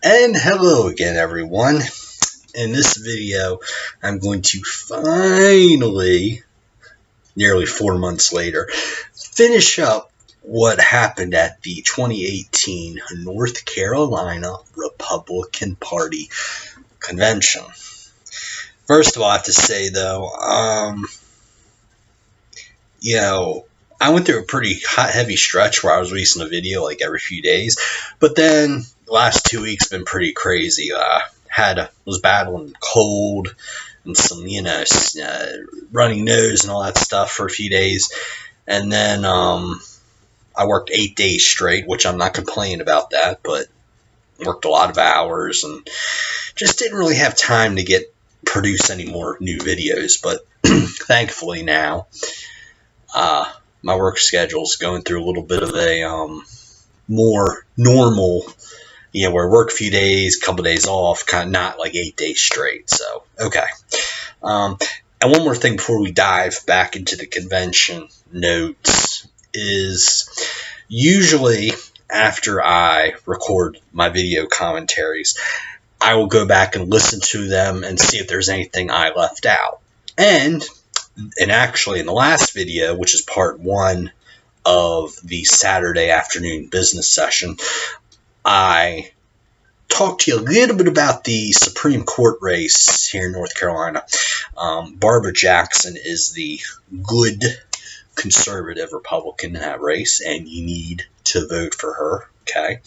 And hello again, everyone. In this video, I'm going to finally, nearly 4 months later, finish up what happened at the 2018 North Carolina Republican Party convention. First of all, I have to say, though, I went through a pretty heavy stretch where I was releasing a video like every few days, but then the last 2 weeks been pretty crazy. Was battling cold and some, runny nose and all that stuff for a few days, and then I worked 8 days straight, which I'm not complaining about that, but worked a lot of hours and just didn't really have time to produce any more new videos. But thankfully now, my work schedule is going through a little bit of a more normal, where I work a few days, a couple days off, kind of not like 8 days straight. So, okay. And one more thing before we dive back into the convention notes is usually after I record my video commentaries, I will go back and listen to them and see if there's anything I left out. And actually, in the last video, which is part 1 of the Saturday afternoon business session, I talked to you a little bit about the Supreme Court race here in North Carolina. Barbara Jackson is the good conservative Republican in that race, and you need to vote for her, okay?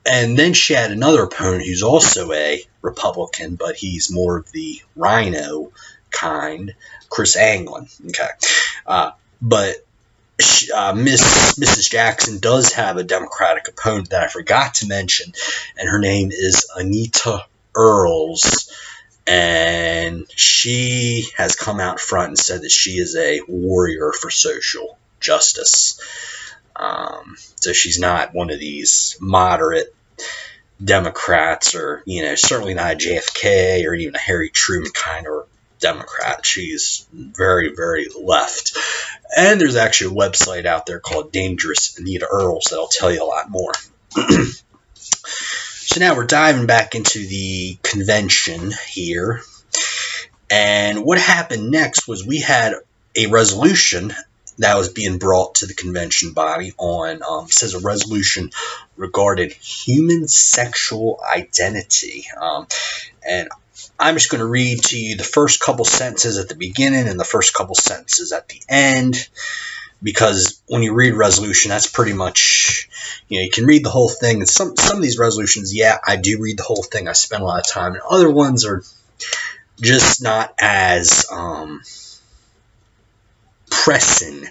And then she had another opponent who's also a Republican, but he's more of the rhino kind, Chris Anglin, okay? But Mrs. Jackson does have a Democratic opponent that I forgot to mention, and her name is Anita Earls, and she has come out front and said that she is a warrior for social justice. So she's not one of these moderate Democrats, or certainly not a JFK or even a Harry Truman kind of Democrat. She's very, very left. And there's actually a website out there called Dangerous Anita Earls that'll tell you a lot more. So now we're diving back into the convention here. And what happened next was we had a resolution that was being brought to the convention body on, says a resolution regarding human sexual identity. And I'm just going to read to you the first couple sentences at the beginning and the first couple sentences at the end, because when you read resolution, that's pretty much, you can read the whole thing. And some of these resolutions, yeah, I do read the whole thing. I spend a lot of time. And other ones are just not as pressing,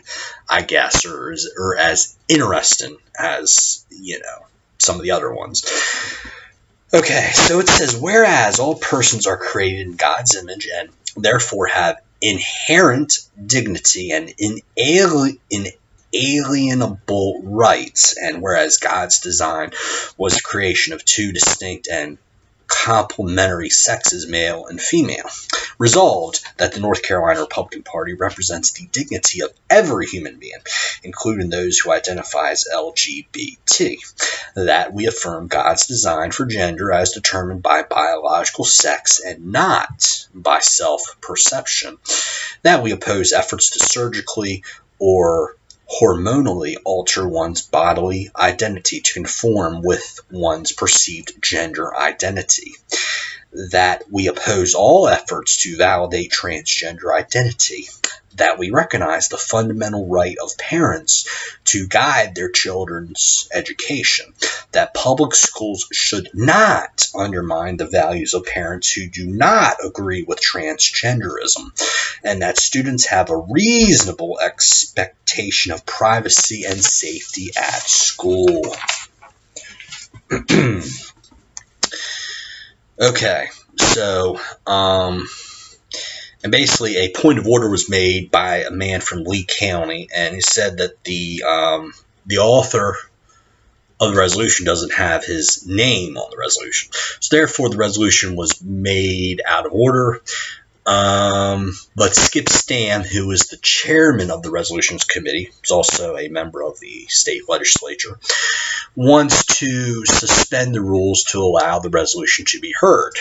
I guess, or as interesting as, some of the other ones. Okay, so it says, whereas all persons are created in God's image and therefore have inherent dignity and inalienable rights, and whereas God's design was the creation of two distinct and complementary sexes, male and female, resolved that the North Carolina Republican Party represents the dignity of every human being, including those who identify as LGBT, that we affirm God's design for gender as determined by biological sex and not by self-perception, that we oppose efforts to surgically or hormonally alter one's bodily identity to conform with one's perceived gender identity, that we oppose all efforts to validate transgender identity, that we recognize the fundamental right of parents to guide their children's education, that public schools should not undermine the values of parents who do not agree with transgenderism, and that students have a reasonable expectation of privacy and safety at school. Okay, so, and basically a point of order was made by a man from Lee County, and he said that the author of the resolution doesn't have his name on the resolution. So therefore the resolution was made out of order. But Skip Stam, who is the chairman of the resolutions committee, is also a member of the state legislature, wants to suspend the rules to allow the resolution to be heard.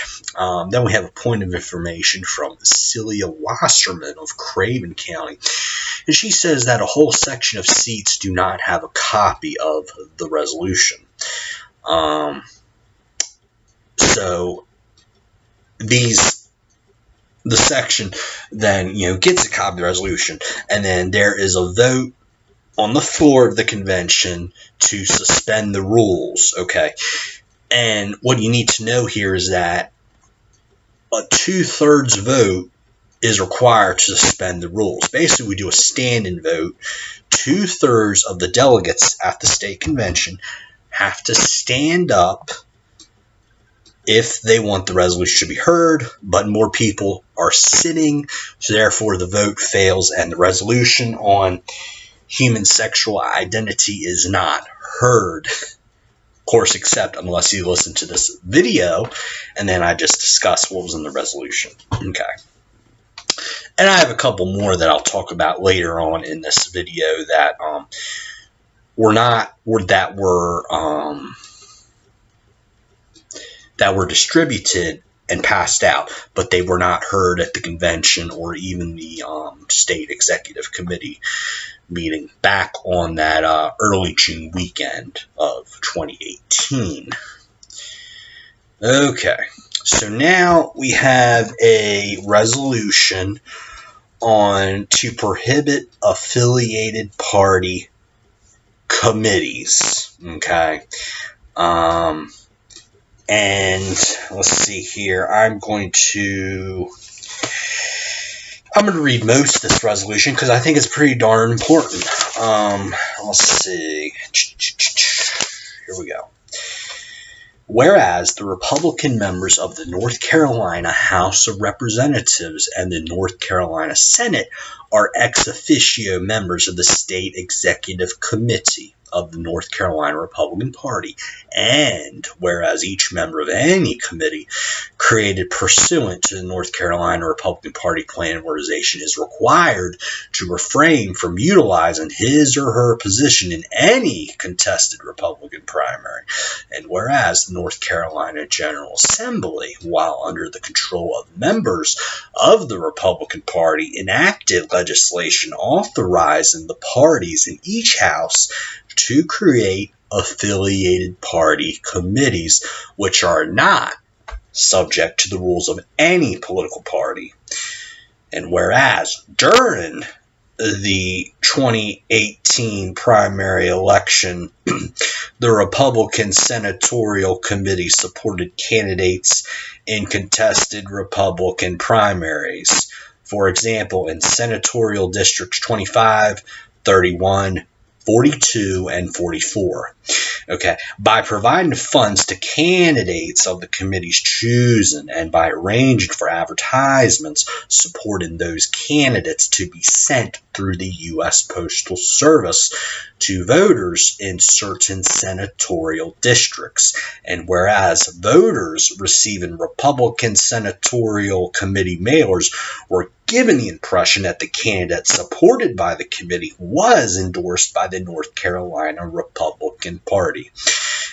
Then we have a point of information from Celia Wasserman of Craven County. And she says that a whole section of seats do not have a copy of the resolution. So the section then gets a copy of the resolution, and then there is a vote on the floor of the convention to suspend the rules. Okay, and what you need to know here is that a 2/3 vote is required to suspend the rules. Basically, we do a stand-in vote. 2/3 of the delegates at the state convention have to stand up if they want the resolution to be heard, but more people are sitting, so therefore the vote fails and the resolution on human sexual identity is not heard. Of course, except unless you listen to this video, and then I just discuss what was in the resolution. Okay. And I have a couple more that I'll talk about later on in this video that were distributed and passed out, but they were not heard at the convention or even the state executive committee meeting back on that early June weekend of 2018. Okay, so now we have a resolution to prohibit affiliated party committees. Okay. And let's see here. I'm going to read most of this resolution because I think it's pretty darn important. Let's see. Here we go. Whereas the Republican members of the North Carolina House of Representatives and the North Carolina Senate are ex officio members of the State Executive Committee of the North Carolina Republican Party, and whereas each member of any committee created pursuant to the North Carolina Republican Party plan of organization is required to refrain from utilizing his or her position in any contested Republican primary, and whereas the North Carolina General Assembly, while under the control of members of the Republican Party, enacted legislation authorizing the parties in each house to create affiliated party committees which are not subject to the rules of any political party. And whereas during the 2018 primary election, the Republican Senatorial Committee supported candidates in contested Republican primaries. For example, in Senatorial Districts 25, 31, 42, and 44. Okay, by providing funds to candidates of the committee's choosing and by arranging for advertisements supporting those candidates to be sent through the U.S. Postal Service to voters in certain senatorial districts. And whereas voters receiving Republican Senatorial Committee mailers were given the impression that the candidate supported by the committee was endorsed by the North Carolina Republican Party.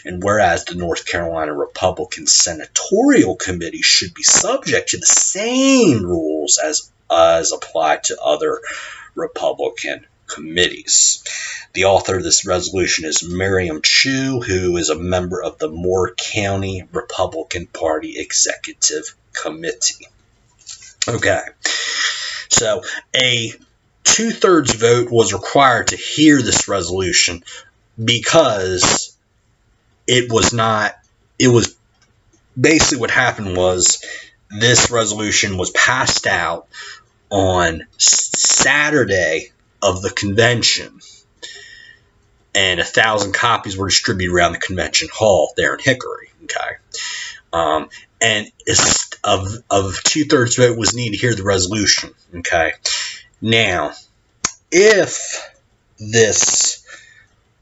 And whereas the North Carolina Republican Senatorial Committee should be subject to the same rules as applied to other Republican committees. The author of this resolution is Miriam Chu, who is a member of the Moore County Republican Party Executive Committee. Okay, so a 2/3 vote was required to hear this resolution because it was basically what happened was this resolution was passed out on Saturday of the convention, and 1,000 copies were distributed around the convention hall there in Hickory. Okay, and of 2/3 vote was needed to hear the resolution. Okay, now if this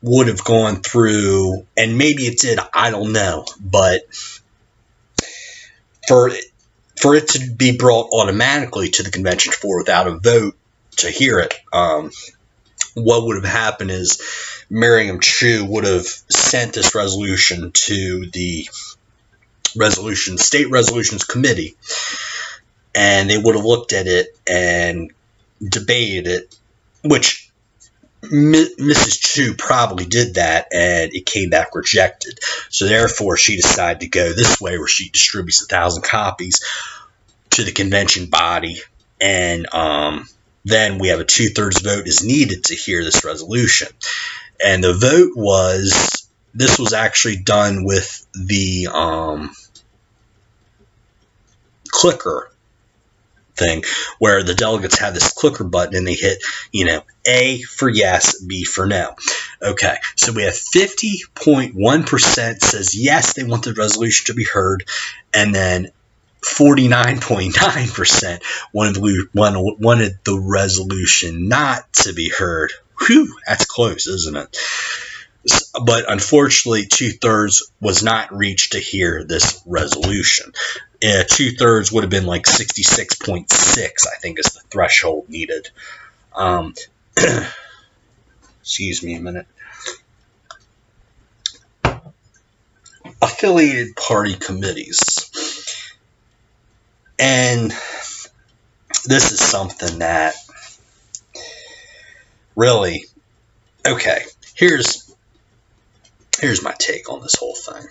would have gone through, and maybe it did, I don't know, but for it to be brought automatically to the convention floor without a vote to hear it, what would have happened is Miriam Chu would have sent this resolution to the State Resolutions Committee, and they would have looked at it and debated it, which Mrs. Chu probably did that, and it came back rejected. So therefore, she decided to go this way, where she distributes 1,000 copies to the convention body, and then we have a 2/3 vote is needed to hear this resolution. And the vote was, this was actually done with the clicker thing, where the delegates have this clicker button and they hit, A for yes, B for no. Okay, so we have 50.1% says yes, they want the resolution to be heard, and then 49.9% wanted the resolution not to be heard. Whew, that's close, isn't it? But unfortunately, 2/3 was not reached to hear this resolution. 2/3 would have been like 66.6, I think, is the threshold needed. Excuse me a minute. Affiliated party committees. And this is something that really, okay, here's my take on this whole thing.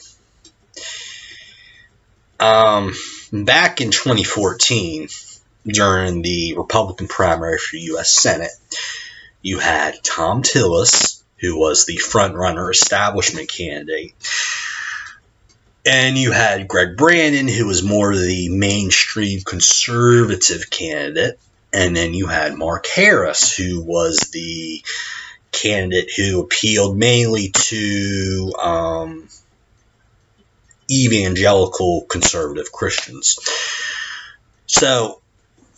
Back in 2014, during the Republican primary for U.S. Senate, you had Tom Tillis, who was the front-runner establishment candidate, and you had Greg Brannon, who was more the mainstream conservative candidate, and then you had Mark Harris, who was the candidate who appealed mainly to evangelical conservative Christians. So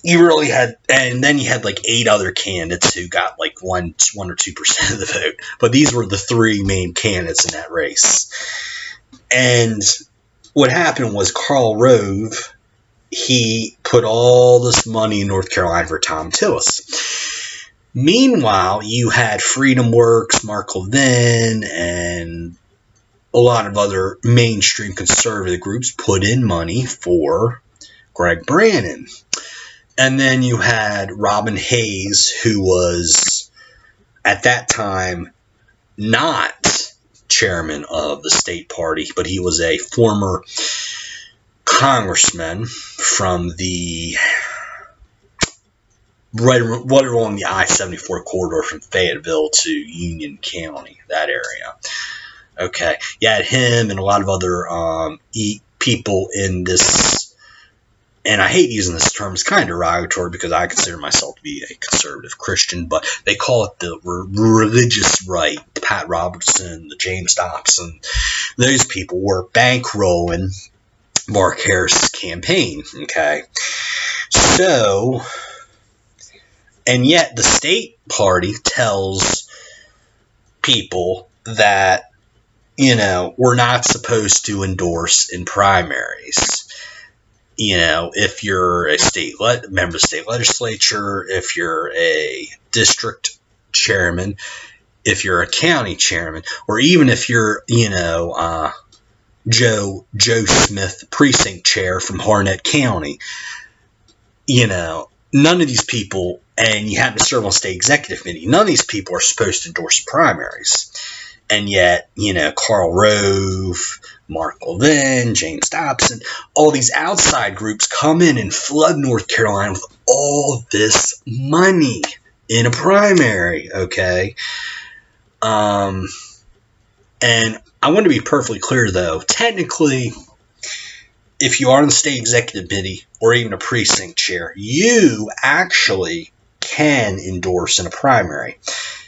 you really had, and then you had like 8 other candidates who got like 1 or 2% of the vote. But these were the 3 main candidates in that race. And what happened was Karl Rove, he put all this money in North Carolina for Tom Tillis. Meanwhile, you had Freedom Works, Mark Levin, and a lot of other mainstream conservative groups put in money for Greg Brannon. And then you had Robin Hayes, who was, at that time, not chairman of the state party, but he was a former congressman from the right along the I-74 corridor from Fayetteville to Union County, that area. Okay, you had him and a lot of other people in this, and I hate using this term, it's kind of derogatory because I consider myself to be a conservative Christian, but they call it the religious right. Pat Robertson, the James Dobson, those people were bankrolling Mark Harris' campaign, okay? So, and yet the state party tells people that, we're not supposed to endorse in primaries. If you're a member of the state legislature, if you're a district chairman, if you're a county chairman, or even if you're, Joe Smith, precinct chair from Harnett County, none of these people, and you happen to serve on state executive committee, none of these people are supposed to endorse primaries. And yet, Karl Rove, Mark Levin, James Dobson, all these outside groups come in and flood North Carolina with all this money in a primary, okay? And I want to be perfectly clear, though. Technically, if you are on the state executive committee or even a precinct chair, you actually can endorse in a primary.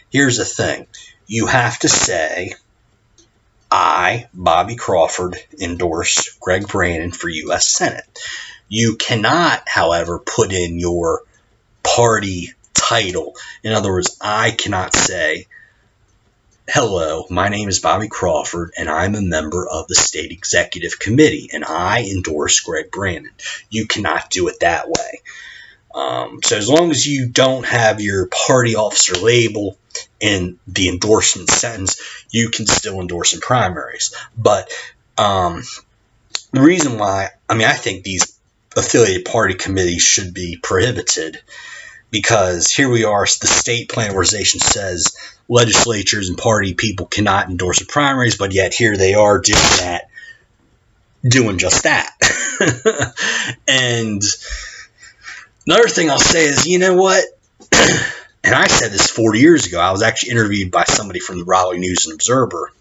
Here's the thing. You have to say, I, Bobby Crawford, endorse Greg Brannon for U.S. Senate. You cannot, however, put in your party title. In other words, I cannot say, hello, my name is Bobby Crawford, and I'm a member of the State Executive Committee, and I endorse Greg Brannon. You cannot do it that way. So as long as you don't have your party officer label in the endorsement sentence, you can still endorse in primaries. But the reason why, I think these affiliated party committees should be prohibited, because here we are, the state plan organization says legislatures and party people cannot endorse in primaries, but yet here they are doing just that. And another thing I'll say is, you know what? And I said this 40 years ago. I was actually interviewed by somebody from the Raleigh News and Observer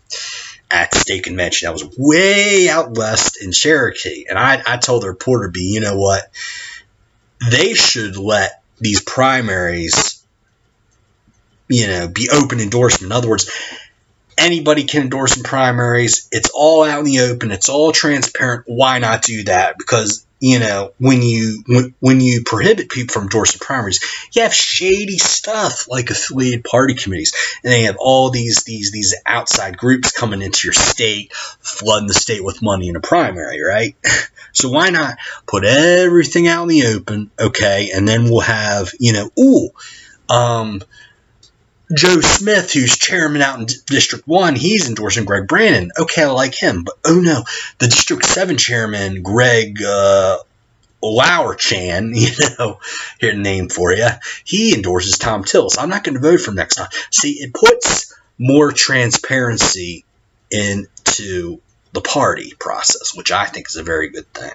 at the state convention. I was way out west in Cherokee. And I told the reporter, you know what? They should let these primaries, be open endorsement. In other words, anybody can endorse in primaries. It's all out in the open. It's all transparent. Why not do that? Because when you prohibit people from endorsing primaries, you have shady stuff like affiliated party committees, and they have all these outside groups coming into your state, flooding the state with money in a primary, right? So why not put everything out in the open, okay? And then we'll have, Joe Smith, who's chairman out in District 1, he's endorsing Greg Brannon. Okay, I like him. But, oh no, the District 7 chairman, Greg Lauer-Chan, here the name for you, he endorses Tom Tillis. I'm not going to vote for him next time. See, it puts more transparency into the party process, which I think is a very good thing.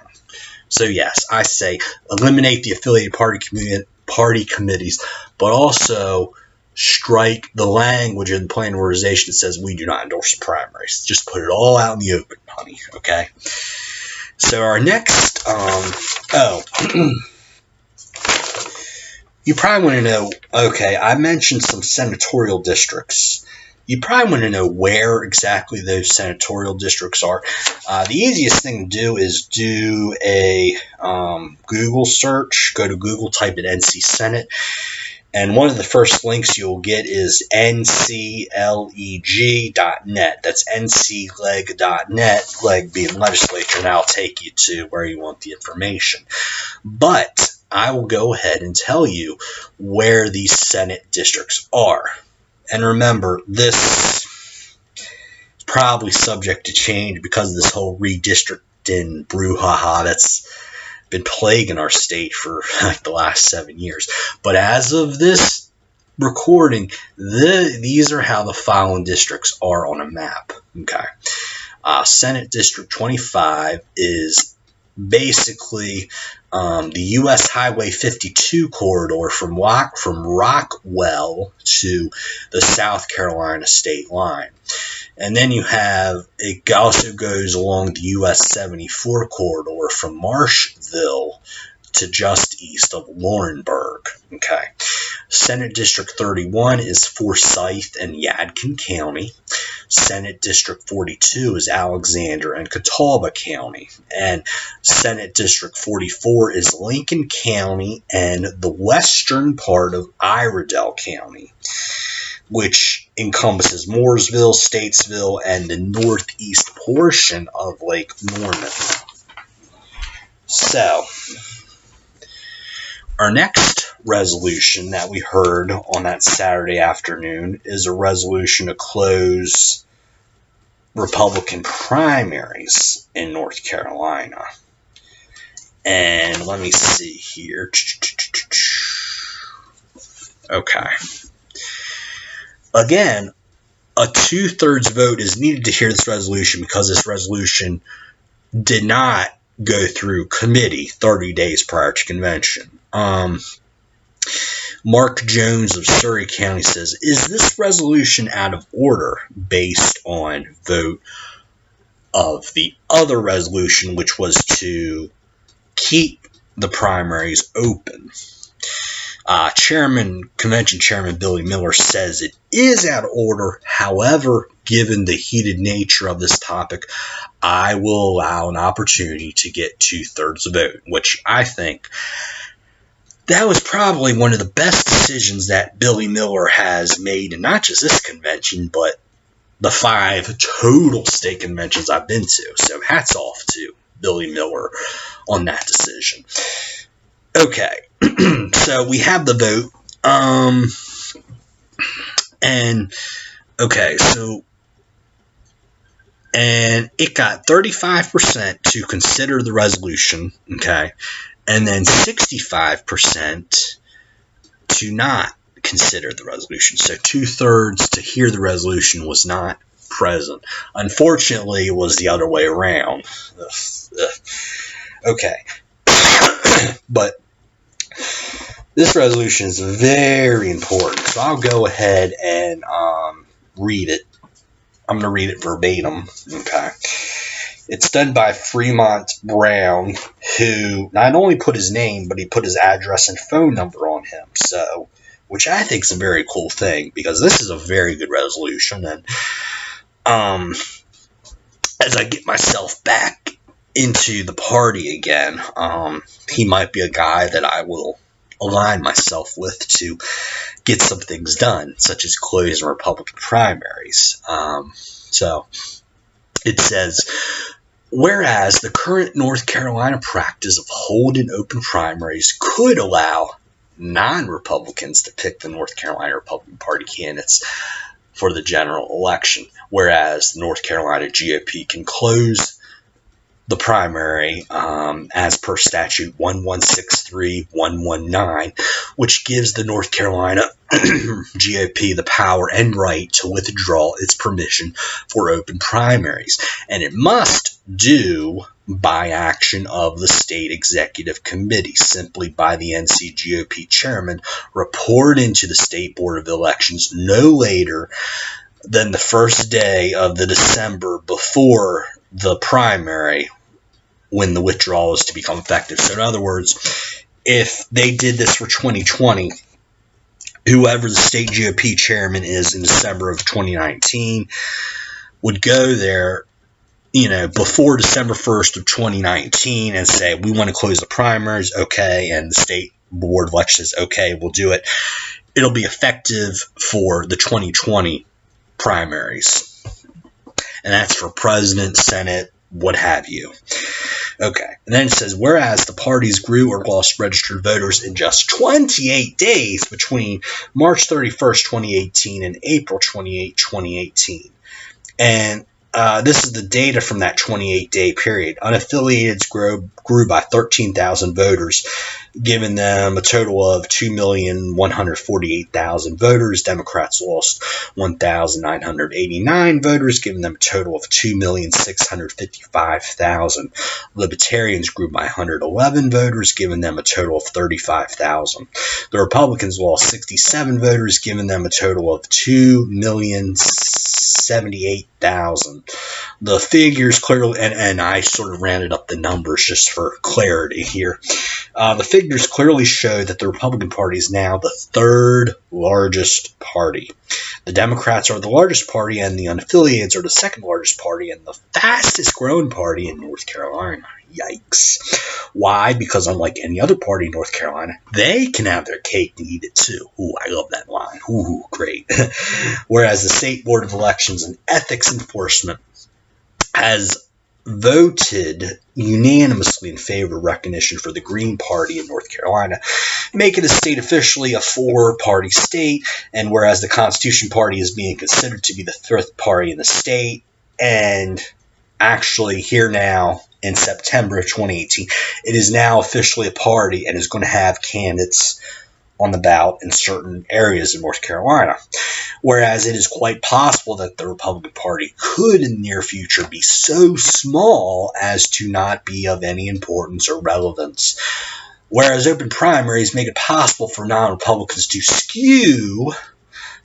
So, yes, I say eliminate the affiliated party committees, but also strike the language in the plan organization that says we do not endorse primaries. Just put it all out in the open, honey, okay? So our next, you probably want to know, okay, I mentioned some senatorial districts. You probably want to know where exactly those senatorial districts are. The easiest thing to do is do a Google search. Go to Google, type in NC Senate. And one of the first links you'll get is ncleg.net. That's ncleg.net, leg being legislature, and I'll take you to where you want the information. But I will go ahead and tell you where these Senate districts are. And remember, this is probably subject to change because of this whole redistricting brouhaha that's been plaguing our state for like the last 7 years. But as of this recording, these are how the following districts are on a map. Okay, Senate District 25 is basically the U.S. Highway 52 corridor from Rockwell to the South Carolina state line. And then it also goes along the US 74 corridor from Marshville to just east of Laurinburg. Okay. Senate District 31 is Forsyth and Yadkin County. Senate District 42 is Alexander and Catawba County. And Senate District 44 is Lincoln County and the western part of Iredell County, which encompasses Mooresville, Statesville, and the northeast portion of Lake Norman. So, our next resolution that we heard on that Saturday afternoon is a resolution to close Republican primaries in North Carolina. And let me see here. Okay. Again, a 2/3 vote is needed to hear this resolution because this resolution did not go through committee 30 days prior to convention. Mark Jones of Surrey County says, is this resolution out of order based on vote of the other resolution, which was to keep the primaries open? Convention Chairman Billy Miller says it is out of order. However, given the heated nature of this topic, I will allow an opportunity to get 2/3 vote, which I think that was probably one of the best decisions that Billy Miller has made, and not just this convention, but the 5 total state conventions I've been to. So hats off to Billy Miller on that decision. Okay, so we have the vote. And okay, so and it got 35% to consider the resolution, okay, and then 65% to not consider the resolution. So 2/3 to hear the resolution was not present. Unfortunately, it was the other way around. Okay. But this resolution is very important, so I'll go ahead and read it. I'm going to read it verbatim. Okay. It's done by Fremont Brown, who not only put his name, but he put his address and phone number on him. So, which I think is a very cool thing, because this is a very good resolution. And as I get myself back into the party again, he might be a guy that I will align myself with to get some things done, such as closing Republican primaries. So it says, whereas the current North Carolina practice of holding open primaries could allow non-Republicans to pick the North Carolina Republican Party candidates for the general election, whereas the North Carolina GOP can close the primary as per statute 1163119, which gives the North Carolina GOP the power and right to withdraw its permission for open primaries, and it must do by action of the state executive committee, simply by the NCGOP chairman, report into the state board of elections no later than the first day of the December before the primary, when the withdrawal is to become effective. So in other words, if they did this for 2020, whoever the state GOP chairman is in December of 2019 would go there, before December 1st of 2019 and say, we want to close the primaries, okay, and the state board of elections says, okay, we'll do it. It'll be effective for the 2020 primaries. And that's for president, Senate, what have you. Okay. And then it says, whereas the parties grew or lost registered voters in just 28 days between March 31st, 2018 and April 28, 2018. And this is the data from that 28-day period. Unaffiliateds grew by 13,000 voters, giving them a total of 2,148,000 voters. Democrats lost 1,989 voters, giving them a total of 2,655,000. Libertarians grew by 111 voters, giving them a total of 35,000. The Republicans lost 67 voters, giving them a total of 2,078,000. The figures clearly, and I sort of rounded up the numbers just for clarity here. The figures clearly show that the Republican Party is now the third largest party. The Democrats are the largest party, and the unaffiliates are the second largest party, and the fastest growing party in North Carolina. Yikes. Why? Because unlike any other party in North Carolina, they can have their cake and eat it too. Ooh, I love that line. Ooh, great. Whereas the State Board of Elections and Ethics Enforcement has voted unanimously in favor of recognition for the Green Party in North Carolina, making the state officially a 4-party state, and whereas the Constitution Party is being considered to be the 5th party in the state, and actually here now in September of 2018, it is now officially a party and is going to have candidates on the ballot in certain areas of North Carolina. Whereas it is quite possible that the Republican Party could in the near future be so small as to not be of any importance or relevance. Whereas open primaries make it possible for non-Republicans to skew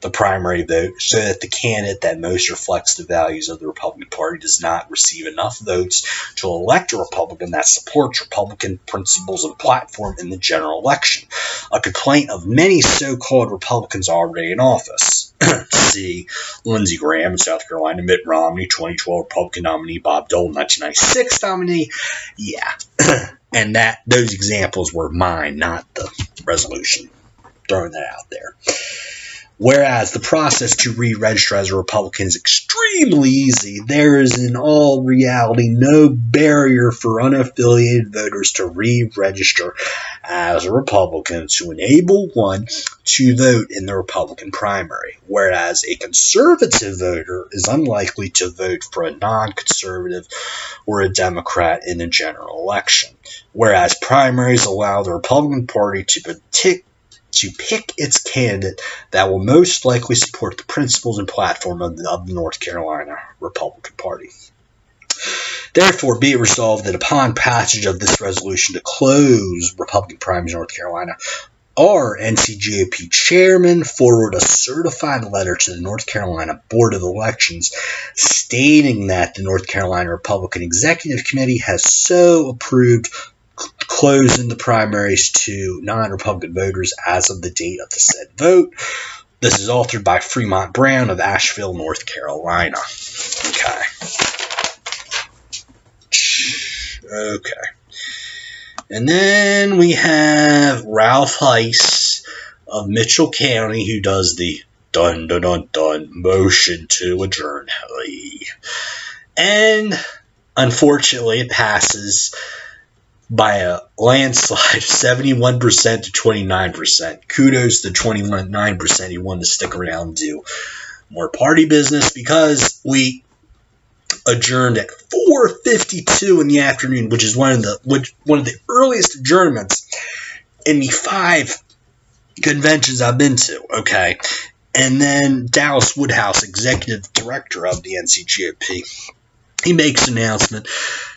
the primary vote so that the candidate that most reflects the values of the Republican Party does not receive enough votes to elect a Republican that supports Republican principles and platform in the general election, a complaint of many so-called Republicans already in office. See Lindsey Graham in South Carolina, Mitt Romney, 2012 Republican nominee, Bob Dole, 1996 nominee. Yeah. And those examples were mine, not the resolution. Throwing that out there. Whereas the process to re-register as a Republican is extremely easy, there is in all reality no barrier for unaffiliated voters to re-register as a Republican to enable one to vote in the Republican primary, whereas a conservative voter is unlikely to vote for a non-conservative or a Democrat in a general election, whereas primaries allow the Republican Party to pick its candidate that will most likely support the principles and platform of the North Carolina Republican Party. Therefore, be it resolved that upon passage of this resolution to close Republican primaries in North Carolina, our NCGOP chairman forward a certified letter to the North Carolina Board of Elections stating that the North Carolina Republican Executive Committee has so approved closing the primaries to non-Republican voters as of the date of the said vote. This is authored by Fremont Brown of Asheville, North Carolina. Okay. And then we have Ralph Heiss of Mitchell County, who does the dun dun dun dun motion to adjourn. And unfortunately, it passes by a landslide, 71% to 29%. Kudos to 29%. He wanted to stick around and do more party business because we adjourned at 4:52 in the afternoon, which is one of the earliest adjournments in the 5 conventions I've been to. Okay, and then Dallas Woodhouse, executive director of the NCGOP, he makes an announcement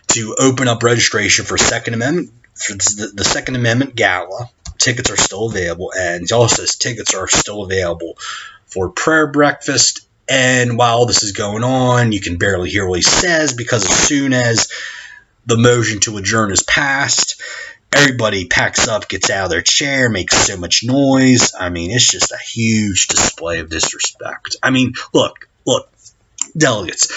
to open up registration for Second Amendment, for the Second Amendment Gala. Tickets are still available, and he also says tickets are still available for prayer breakfast. And while this is going on, you can barely hear what he says because as soon as the motion to adjourn is passed, everybody packs up, gets out of their chair, makes so much noise. I mean, it's just a huge display of disrespect. I mean, look, delegates,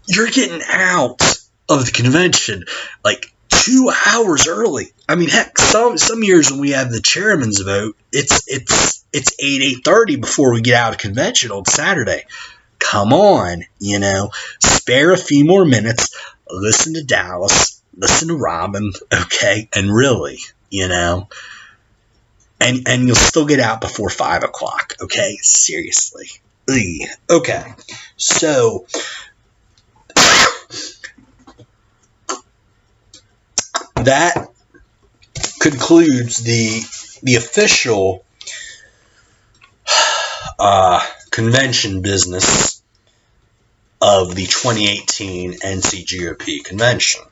you're getting out of the convention like 2 hours early. I mean, heck, some years when we have the chairman's vote, it's 8:30 before we get out of convention on Saturday. Come on, spare a few more minutes, listen to Dallas, listen to Robin, okay, and really, and you'll still get out before 5 o'clock, okay, seriously. Okay, so that concludes the official convention business of the 2018 NCGOP convention.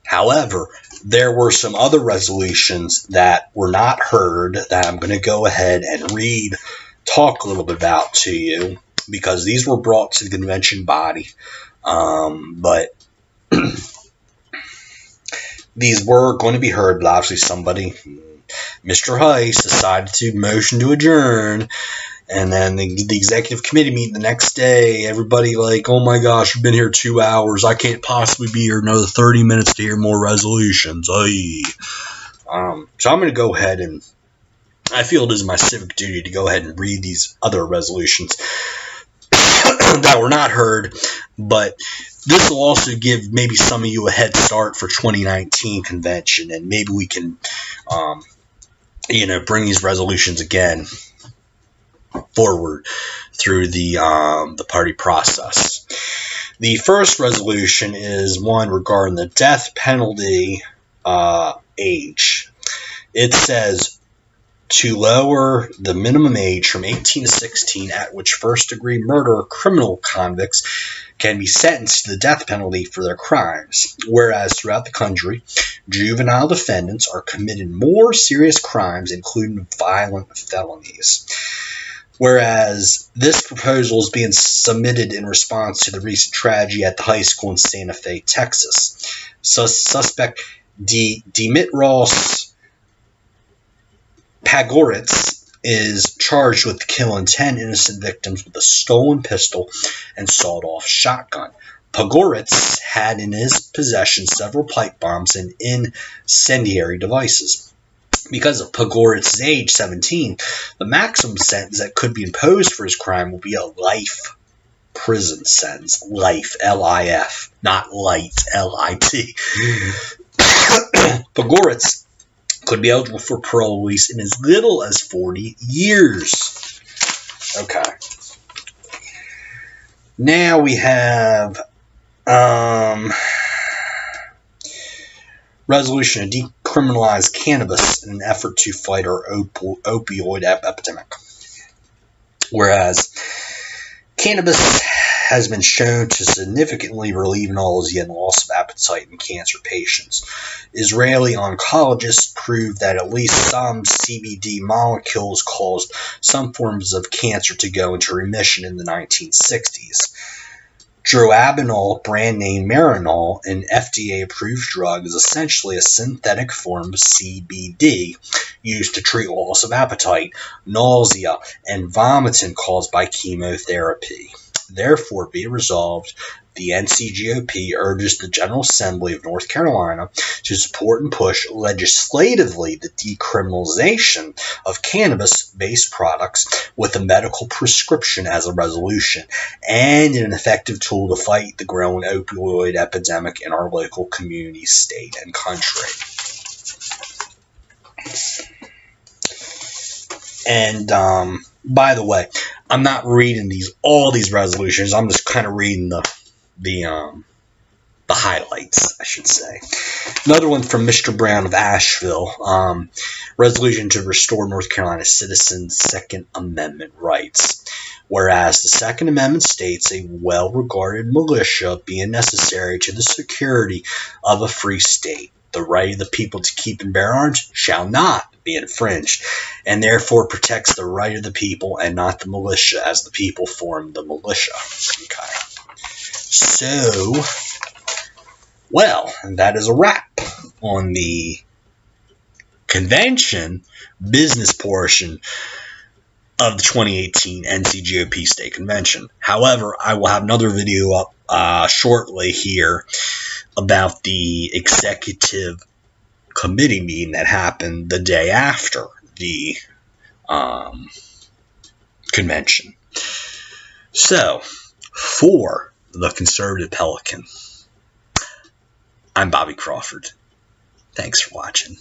However, there were some other resolutions that were not heard that I'm going to go ahead and talk a little bit about to you because these were brought to the convention body, but these were going to be heard, but obviously somebody, Mr. Heiss, decided to motion to adjourn, and then the executive committee meeting the next day, everybody like, oh my gosh, we've been here 2 hours, I can't possibly be here another 30 minutes to hear more resolutions. So I'm going to go ahead and, I feel it is my civic duty to go ahead and read these other resolutions that were not heard, but this will also give maybe some of you a head start for 2019 convention, and maybe we can, bring these resolutions again forward through the party process. The first resolution is one regarding the death penalty age. It says to lower the minimum age from 18 to 16 at which first-degree murder criminal convicts can be sentenced to the death penalty for their crimes, whereas throughout the country, juvenile defendants are committed more serious crimes, including violent felonies. Whereas this proposal is being submitted in response to the recent tragedy at the high school in Santa Fe, Texas. So suspect Dimitros Pagoritz is charged with killing 10 innocent victims with a stolen pistol and sawed-off shotgun. Pagoritz had in his possession several pipe bombs and incendiary devices. Because of Pogoritz's age, 17, the maximum sentence that could be imposed for his crime will be a life prison sentence. Life, L-I-F, not light, L-I-T. Pogoritz could be eligible for parole release in as little as 40 years. Okay. Now we have resolution to decriminalize cannabis in an effort to fight our opioid epidemic. Whereas cannabis has been shown to significantly relieve nausea and loss of appetite in cancer patients. Israeli oncologists proved that at least some CBD molecules caused some forms of cancer to go into remission in the 1960s. Droabinol, brand name Marinol, an FDA-approved drug, is essentially a synthetic form of CBD used to treat loss of appetite, nausea, and vomiting caused by chemotherapy. Therefore, be it resolved, the NCGOP urges the General Assembly of North Carolina to support and push legislatively the decriminalization of cannabis-based products with a medical prescription as a resolution and an effective tool to fight the growing opioid epidemic in our local community, state, and country. And by the way, I'm not reading all these resolutions. I'm just kind of reading the highlights, I should say. Another one from Mr. Brown of Asheville. Resolution to restore North Carolina citizens' Second Amendment rights. Whereas the Second Amendment states a well-regarded militia being necessary to the security of a free state, the right of the people to keep and bear arms shall not be infringed, and therefore protects the right of the people and not the militia, as the people form the militia. Okay. So, well, that is a wrap on the convention business portion of the 2018 NCGOP State Convention. However, I will have another video up shortly here about the executive committee meeting that happened the day after the convention. So, for the Conservative Pelican, I'm Bobby Crawford. Thanks for watching.